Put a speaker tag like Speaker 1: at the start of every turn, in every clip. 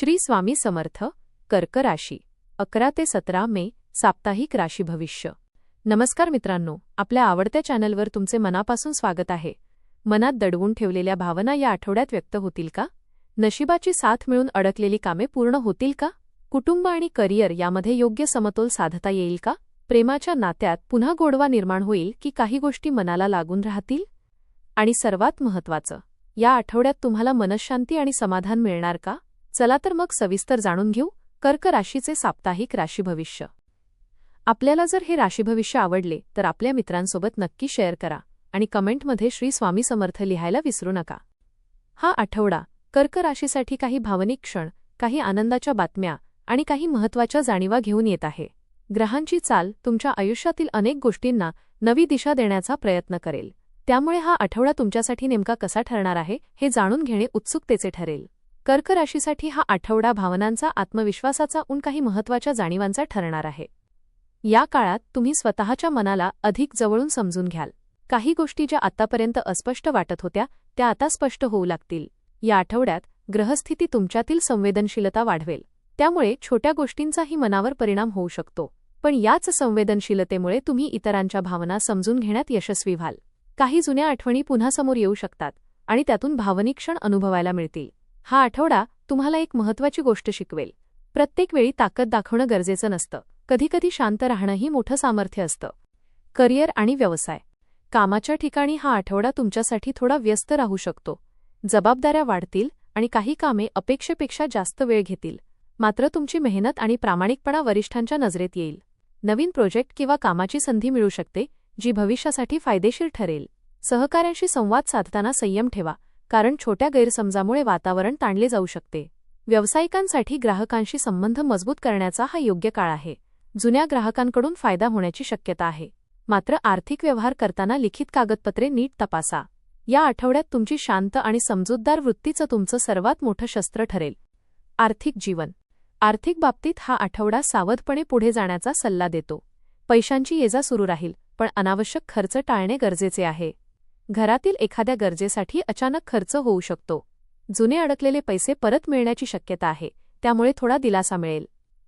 Speaker 1: श्री स्वामी समर्थ. कर्क राशी 11 ते 17 मे साप्ताहिक राशी भविष्य. नमस्कार मित्रांनो, आपल्या आवडत्या चॅनलवर तुमचे मनापासून स्वागत आहे. मनात दडवून ठेवलेल्या भावना या आठवड्यात व्यक्त होतील का? नशिबाची साथ मिळून अडकलेली कामे पूर्ण होतील का? कुटुंब आणि करिअर यामध्ये योग्य समतोल साधता येईल का? प्रेमाच्या नात्यात पुन्हा गोडवा निर्माण होईल की काही गोष्टी मनाला लागून राहतील? आणि सर्वात महत्त्वाचं, या आठवड्यात तुम्हाला मनःशांती आणि समाधान मिळणार का? चला तर मग सविस्तर जाणून घेऊ कर्क राशीचे साप्ताहिक राशी भविष्य. आपल्याला जर हे राशी भविष्य आवडले तर आपल्या मित्रांसोबत नक्की शेअर करा आणि कमेंटमध्ये श्री स्वामी समर्थ लिहायला विसरू नका. हा आठवडा कर्क राशीसाठी काही भावनिक क्षण, काही आनंदाच्या बातम्या आणि काही महत्त्वाच्या जाणीवा घेऊन येत आहे. ग्रहांची चाल तुमच्या आयुष्यातील अनेक गोष्टींना नवी दिशा देण्याचा प्रयत्न करेल. त्यामुळे हा आठवडा तुमच्यासाठी नेमका कसा ठरणार आहे हे जाणून घेणे उत्सुकतेचे ठरेल. कर्क राशीसाठी हा आठवडा भावनांचा, आत्मविश्वासाचा आणि काही महत्त्वाच्या जाणीवांचा ठरणार आहे. या काळात तुम्ही स्वतःच्या मनाला अधिक जवळून समजून घ्याल. काही गोष्टी ज्या आतापर्यंत अस्पष्ट वाटत होत्या त्या आता स्पष्ट होऊ लागतील. या आठवड्यात ग्रहस्थिती तुमच्यातील संवेदनशीलता वाढवेल. त्यामुळे छोट्या गोष्टींचाही मनावर परिणाम होऊ शकतो. पण याच संवेदनशीलतेमुळे तुम्ही इतरांच्या भावना समजून घेण्यात यशस्वी व्हाल. काही जुन्या आठवणी पुन्हा समोर येऊ शकतात आणि त्यातून भावनिक क्षण अनुभवायला मिळतील. हा आठवडा तुम्हाला एक महत्त्वाची गोष्ट शिकवेल. प्रत्येक वेळी ताकद दाखवणं गरजेचं नसतं. कधीकधी शांत राहणंही मोठं सामर्थ्य असतं. करिअर आणि व्यवसाय. कामाच्या ठिकाणी हा आठवडा तुमच्यासाठी थोडा व्यस्त राहू शकतो. जबाबदाऱ्या वाढतील आणि काही कामे अपेक्षेपेक्षा जास्त वेळ घेतील. मात्र तुमची मेहनत आणि प्रामाणिकपणा वरिष्ठांच्या नजरेत येईल. नवीन प्रोजेक्ट किंवा कामाची संधी मिळू शकते जी भविष्यासाठी फायदेशीर ठरेल. सहकाऱ्यांशी संवाद साधताना संयम ठेवा, कारण छोट्या गैरसमजामुळे वातावरण ताणले जाऊ शकते. व्यावसायिकांसाठी ग्राहकांशी संबंध मजबूत करण्याचा हा योग्य काळ आहे. जुन्या ग्राहकांकडून फायदा होण्याची शक्यता आहे. मात्र आर्थिक व्यवहार करताना लिखित कागदपत्रे नीट तपासा. या आठवड्यात तुमची शांत आणि समजूतदार वृत्तीचं तुमचं सर्वात मोठं शस्त्र ठरेल. आर्थिक जीवन. आर्थिक बाबतीत हा आठवडा सावधपणे पुढे जाण्याचा सल्ला देतो. पैशांची ये-जा सुरू राहील, पण अनावश्यक खर्च टाळणे गरजेचे आहे. घरातील एखाद्या गरजेसाठी अचानक खर्च होऊ शकतो. जुने अडकलेले पैसे परत मिळण्याची शक्यता आहे, त्यामुळे थोडा दिलासा मिळेल.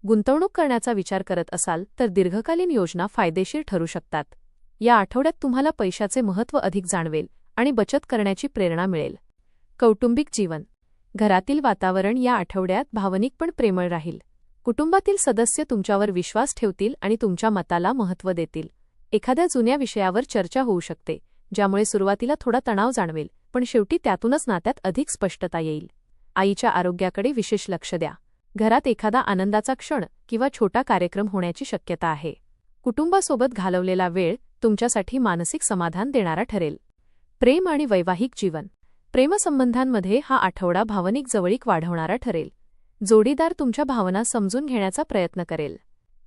Speaker 1: गुंतवणूक करण्याचा विचार करत असाल तर दीर्घकालीन योजना फायदेशीर ठरू शकतात. या आठवड्यात तुम्हाला पैशाचे महत्त्व अधिक जाणवेल आणि बचत करण्याची प्रेरणा मिळेल. कौटुंबिक जीवन. घरातील वातावरण या आठवड्यात भावनिक पण प्रेमळ राहील. कुटुंबातील सदस्य तुमच्यावर विश्वास ठेवतील आणि तुमच्या मताला महत्त्व देतील. एखाद्या जुन्या विषयावर चर्चा होऊ शकते, ज्यामुळे सुरुवातीला थोडा तणाव जाणवेल, पण शेवटी त्यातूनच नात्यात अधिक स्पष्टता येईल. आईच्या आरोग्याकडे विशेष लक्ष द्या. घरात एखादा आनंदाचा क्षण किंवा छोटा कार्यक्रम होण्याची शक्यता आहे. कुटुंबासोबत घालवलेला वेळ तुमच्यासाठी मानसिक समाधान देणारा ठरेल. प्रेम आणि वैवाहिक जीवन. प्रेमसंबंधांमध्ये हा आठवडा भावनिक जवळीक वाढवणारा ठरेल. जोडीदार तुमच्या भावना समजून घेण्याचा प्रयत्न करेल.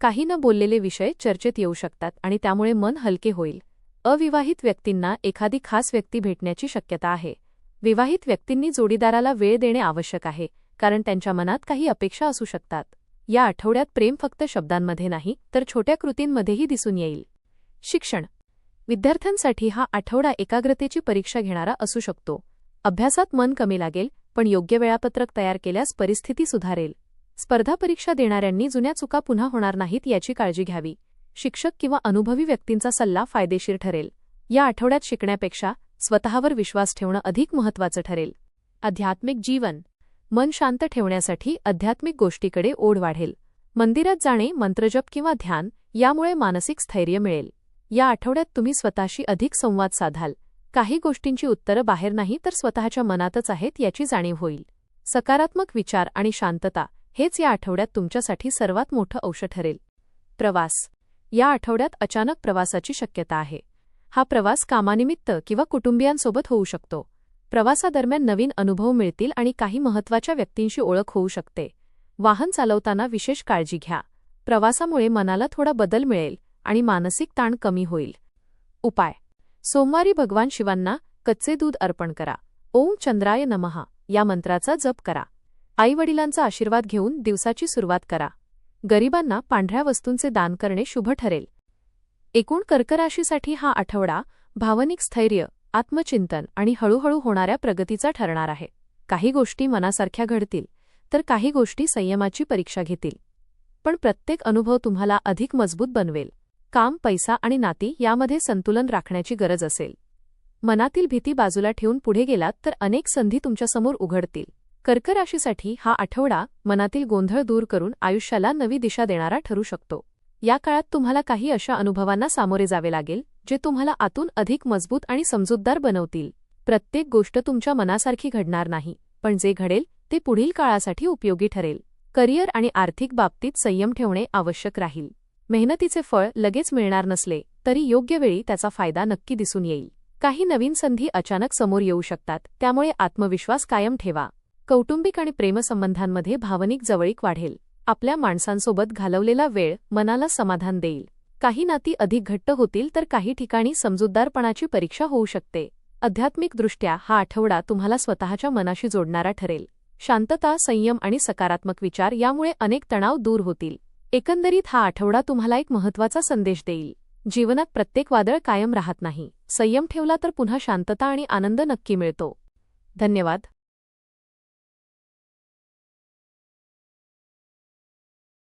Speaker 1: काही न बोललेले विषय चर्चेत येऊ शकतात आणि त्यामुळे मन हलके होईल. अविवाहित व्यक्तींना एखादी खास व्यक्ती भेटण्याची शक्यता आहे. विवाहित व्यक्तींनी जोडीदाराला वेळ देणे आवश्यक आहे, कारण त्यांच्या मनात काही अपेक्षा असू शकतात. या आठवड्यात प्रेम फक्त शब्दांमध्ये नाही तर छोट्या कृतींमध्येही दिसून येईल. शिक्षण. विद्यार्थ्यांसाठी हा आठवडा एकाग्रतेची परीक्षा घेणारा असू शकतो. अभ्यासात मन कमी लागेल, पण योग्य वेळापत्रक तयार केल्यास परिस्थिती सुधारेल. स्पर्धा परीक्षा देणाऱ्यांनी जुन्या चुका पुन्हा होणार नाहीत याची काळजी घ्यावी. शिक्षक किंवा अनुभवी व्यक्तींचा सल्ला फायदेशीर ठरेल. या आठवड्यात शिकण्यापेक्षा स्वतःवर विश्वास ठेवणं अधिक महत्त्वाचं ठरेल. आध्यात्मिक जीवन. मन शांत ठेवण्यासाठी आध्यात्मिक गोष्टीकडे ओढ वाढेल. मंदिरात जाणे, मंत्रजप किंवा ध्यान यामुळे मानसिक स्थैर्य मिळेल. या आठवड्यात तुम्ही स्वतःशी अधिक संवाद साधाल. काही गोष्टींची उत्तरं बाहेर नाही तर स्वतःच्या मनातच आहेत याची जाणीव होईल. सकारात्मक विचार आणि शांतता हेच या आठवड्यात तुमच्यासाठी सर्वात मोठं औषध ठरेल. प्रवास. या आठवड्यात अचानक प्रवासाची शक्यता आहे. हा प्रवास कामानिमित्त किंवा कुटुंबियांसोबत होऊ शकतो. प्रवासादरम्यान नवीन अनुभव मिळतील आणि काही महत्त्वाच्या व्यक्तींशी ओळख होऊ शकते. वाहन चालवताना विशेष काळजी घ्या. प्रवासामुळे मनाला थोडा बदल मिळेल आणि मानसिक ताण कमी होईल. उपाय. सोमवारी भगवान शिवांना कच्चे दूध अर्पण करा. ओम चंद्राय नमः या मंत्राचा जप करा. आईवडिलांचा आशीर्वाद घेऊन दिवसाची सुरुवात करा. गरिबांना पांढऱ्या वस्तूंचे दान करणे शुभ ठरेल. एकूण कर्क राशीसाठी हा आठवडा भावनिक स्थैर्य, आत्मचिंतन आणि हळूहळू होणाऱ्या प्रगतीचा ठरणार आहे. काही गोष्टी मनासारख्या घडतील तर काही गोष्टी संयमाची परीक्षा घेतील. पण प्रत्येक अनुभव तुम्हाला अधिक मजबूत बनवेल. काम, पैसा आणि नाती यामध्ये संतुलन राखण्याची गरज असेल. मनातील भीती बाजूला ठेवून पुढे गेलात तर अनेक संधी तुमच्यासमोर उघडतील. कर्क राशीसाठी हा आठवडा मनातील गोंधळ दूर करून आयुष्याला नवी दिशा देणारा ठरू शकतो. या काळात तुम्हाला काही अशा अनुभवांना सामोरे जावे लागेल जे तुम्हाला आतून अधिक मजबूत आणि समजूतदार बनवतील. प्रत्येक गोष्ट तुमच्या मनासारखी घडणार नाही, पण जे घडेल ते पुढील काळासाठी उपयोगी ठरेल. करिअर आणि आर्थिक बाबतीत संयम ठेवणे आवश्यक राहील. मेहनतीचे फळ लगेच मिळणार नसले तरी योग्य वेळी त्याचा फायदा नक्की दिसून येईल. काही नवीन संधी अचानक समोर येऊ शकतात, त्यामुळे आत्मविश्वास कायम ठेवा. कौटुंबिक आणि प्रेमसंबंधांमध्ये भावनिक जवळीक वाढेल. आपल्या माणसांसोबत घालवलेला वेळ मनाला समाधान देईल. काही नाती अधिक घट्ट होतील तर काही ठिकाणी समजूतदारपणाची परीक्षा होऊ शकते. आध्यात्मिकदृष्ट्या हा आठवडा तुम्हाला स्वतःच्या मनाशी जोडणारा ठरेल. शांतता, संयम आणि सकारात्मक विचार यामुळे अनेक तणाव दूर होतील. एकंदरीत हा आठवडा तुम्हाला एक महत्त्वाचा संदेश देईल. जीवनात प्रत्येक वादळ कायम राहत नाही. संयम ठेवला तर पुन्हा शांतता आणि आनंद नक्की मिळतो. धन्यवाद.